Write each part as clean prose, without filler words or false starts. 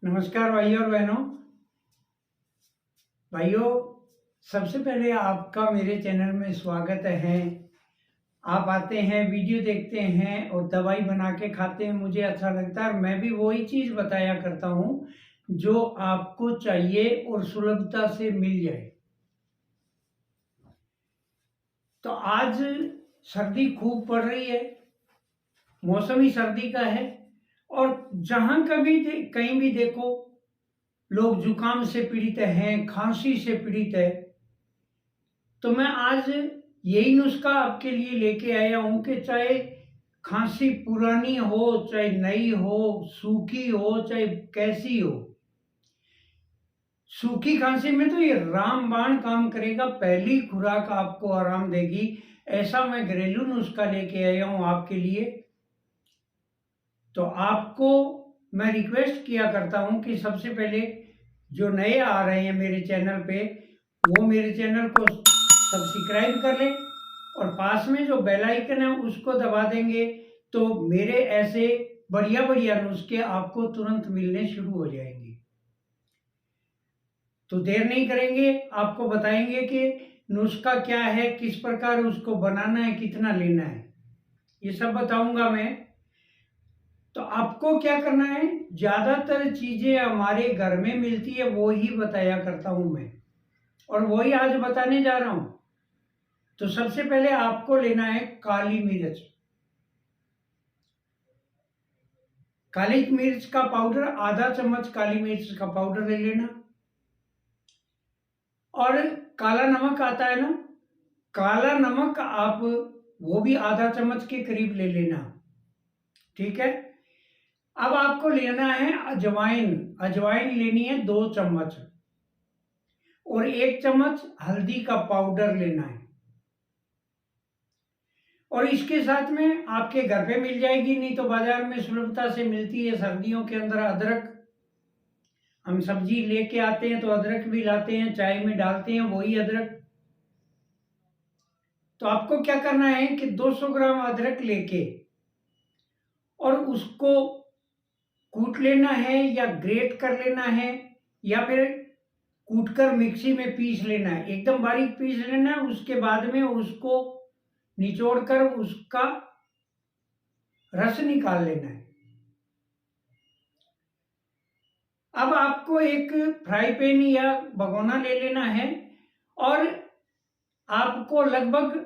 नमस्कार भाइयों और बहनों। भाइयों, सबसे पहले आपका मेरे चैनल में स्वागत है। आप आते हैं, वीडियो देखते हैं और दवाई बना के खाते हैं, मुझे अच्छा लगता है और मैं भी वही चीज़ बताया करता हूँ जो आपको चाहिए और सुलभता से मिल जाए। तो आज सर्दी खूब पड़ रही है, मौसम ही सर्दी का है और जहाँ कहीं भी देखो लोग जुकाम से पीड़ित हैं, खांसी से पीड़ित है। तो मैं आज यही नुस्खा आपके लिए लेके आया हूं कि चाहे खांसी पुरानी हो, चाहे नई हो, सूखी हो, चाहे कैसी हो, सूखी खांसी में तो ये रामबाण काम करेगा। पहली खुराक आपको आराम देगी। ऐसा मैं घरेलू नुस्खा लेके आया हूं आपके लिए। तो आपको मैं रिक्वेस्ट किया करता हूं कि सबसे पहले जो नए आ रहे हैं मेरे चैनल पे, वो मेरे चैनल को सब्सक्राइब कर लें और पास में जो बेल आइकन है उसको दबा देंगे तो मेरे ऐसे बढ़िया बढ़िया नुस्खे आपको तुरंत मिलने शुरू हो जाएंगे। तो देर नहीं करेंगे, आपको बताएंगे कि नुस्खा क्या है, किस प्रकार उसको बनाना है, कितना लेना है, ये सब बताऊंगा मैं। तो आपको क्या करना है, ज्यादातर चीजें हमारे घर में मिलती है वो ही बताया करता हूं मैं और वही आज बताने जा रहा हूं। तो सबसे पहले आपको लेना है काली मिर्च। काली मिर्च का पाउडर, आधा चम्मच काली मिर्च का पाउडर ले लेना। और काला नमक आता है ना, काला नमक आप वो भी आधा चम्मच के करीब ले लेना। ठीक है। अब आपको लेना है अजवाइन। अजवाइन लेनी है 2 चम्मच और 1 चम्मच हल्दी का पाउडर लेना है। और इसके साथ में आपके घर पे मिल जाएगी, नहीं तो बाजार में सुलभता से मिलती है सर्दियों के अंदर, अदरक। हम सब्जी लेके आते हैं तो अदरक भी लाते हैं, चाय में डालते हैं वही अदरक। तो आपको क्या करना है कि 200 ग्राम अदरक लेके और उसको कूट लेना है या ग्रेट कर लेना है या फिर कूटकर मिक्सी में पीस लेना है। एकदम बारीक पीस लेना है, उसके बाद में उसको निचोड़कर उसका रस निकाल लेना है। अब आपको एक फ्राई पैन या भगोना ले लेना है और आपको लगभग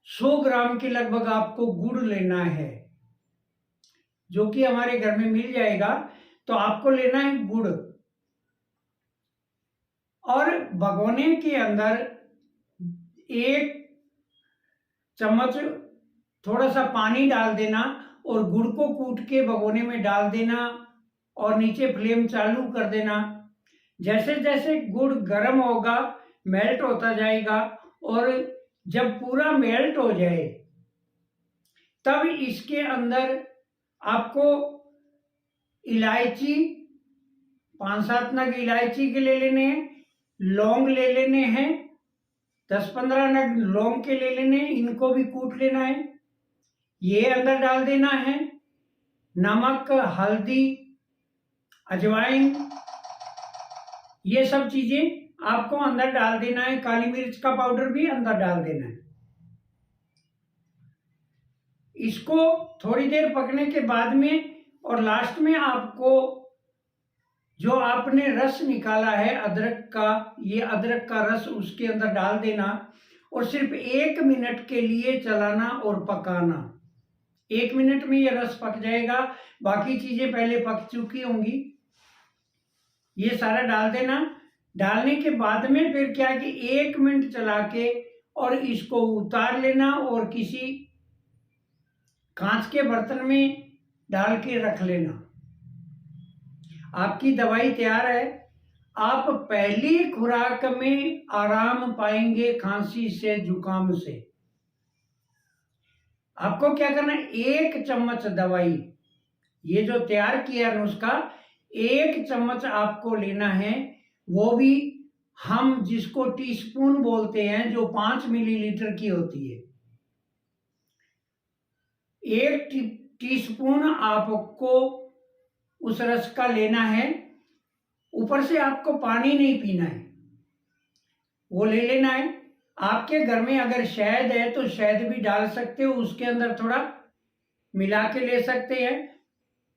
100 ग्राम के लगभग आपको गुड़ लेना है, जो कि हमारे घर में मिल जाएगा। तो आपको लेना है गुड़ और भगोने के अंदर 1 चम्मच थोड़ा सा पानी डाल देना और गुड़ को कूट के भगोने में डाल देना और नीचे फ्लेम चालू कर देना। जैसे जैसे गुड़ गर्म होगा, मेल्ट होता जाएगा और जब पूरा मेल्ट हो जाए तब इसके अंदर आपको इलायची, 5-7 नग इलायची के ले लेने हैं, लौंग ले लेने हैं, 10-15 नग लौंग के ले लेने हैं, इनको भी कूट लेना है, ये अंदर डाल देना है। नमक, हल्दी, अजवाइन, ये सब चीजें आपको अंदर डाल देना है। काली मिर्च का पाउडर भी अंदर डाल देना है। इसको थोड़ी देर पकने के बाद में और लास्ट में आपको जो आपने रस निकाला है अदरक का, ये अदरक का रस उसके अंदर डाल देना और सिर्फ 1 मिनट के लिए चलाना और पकाना। 1 मिनट में ये रस पक जाएगा, बाकी चीजें पहले पक चुकी होंगी। ये सारा डाल देना। डालने के बाद में फिर क्या कि 1 मिनट चला के और इसको उतार लेना और किसी कांच के बर्तन में डाल के रख लेना। आपकी दवाई तैयार है। आप पहली खुराक में आराम पाएंगे खांसी से, जुकाम से। आपको क्या करना है, 1 चम्मच दवाई, ये जो तैयार किया नुस्खा, 1 चम्मच आपको लेना है। वो भी हम जिसको टीस्पून बोलते हैं, जो 5 मिलीलीटर की होती है। 1 टीस्पून आपको उस रस का लेना है। ऊपर से आपको पानी नहीं पीना है, वो ले लेना है। आपके घर में अगर शहद है तो शहद भी डाल सकते हो, उसके अंदर थोड़ा मिला के ले सकते हैं।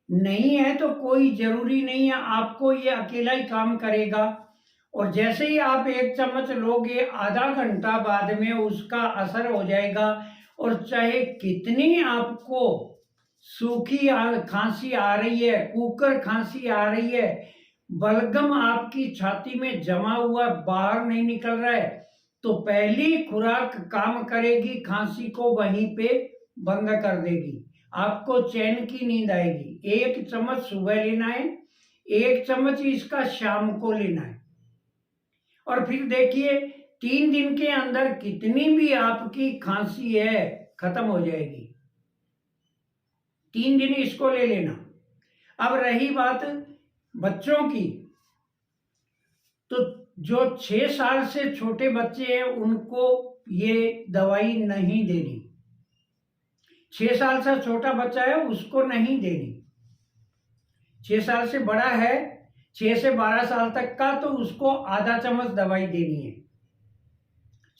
नहीं है तो कोई जरूरी नहीं है, आपको ये अकेला ही काम करेगा। और जैसे ही आप 1 चम्मच लोगे, आधा घंटा बाद में उसका असर हो जाएगा। और चाहे कितनी आपको सूखी खांसी आ रही है, कुकर खांसी आ रही है, बलगम आपकी छाती में जमा हुआ बाहर नहीं निकल रहा है, तो पहली खुराक काम करेगी, खांसी को वहीं पे बंद कर देगी, आपको चैन की नींद आएगी। 1 चम्मच सुबह लेना है, 1 चम्मच इसका शाम को लेना है। और फिर देखिए 3 दिन के अंदर कितनी भी आपकी खांसी है खत्म हो जाएगी। 3 दिन इसको ले लेना। अब रही बात बच्चों की, तो जो 6 साल से छोटे बच्चे हैं उनको ये दवाई नहीं देनी। 6 साल से छोटा बच्चा है उसको नहीं देनी। 6 साल से बड़ा है, 6 से 12 साल तक का, तो उसको आधा चम्मच दवाई देनी है।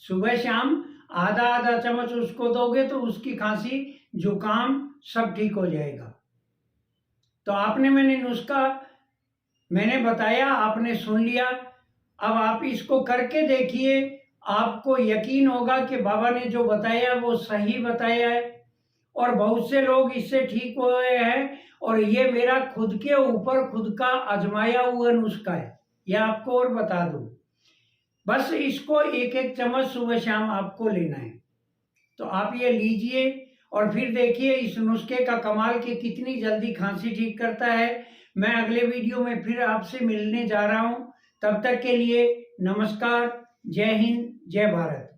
सुबह शाम आधा आधा चम्मच उसको दोगे तो उसकी खांसी जुकाम सब ठीक हो जाएगा। तो आपने मैंने बताया, आपने सुन लिया। अब आप इसको करके देखिए, आपको यकीन होगा कि बाबा ने जो बताया वो सही बताया है। और बहुत से लोग इससे ठीक हुए हैं। और ये मेरा खुद के ऊपर खुद का आजमाया हुआ नुस्खा है, यह आपको और बता दूं। बस इसको 1-1 चम्मच सुबह शाम आपको लेना है। तो आप ये लीजिए और फिर देखिए इस नुस्खे का कमाल कि कितनी जल्दी खांसी ठीक करता है। मैं अगले वीडियो में फिर आपसे मिलने जा रहा हूं। तब तक के लिए नमस्कार, जय हिंद, जय भारत।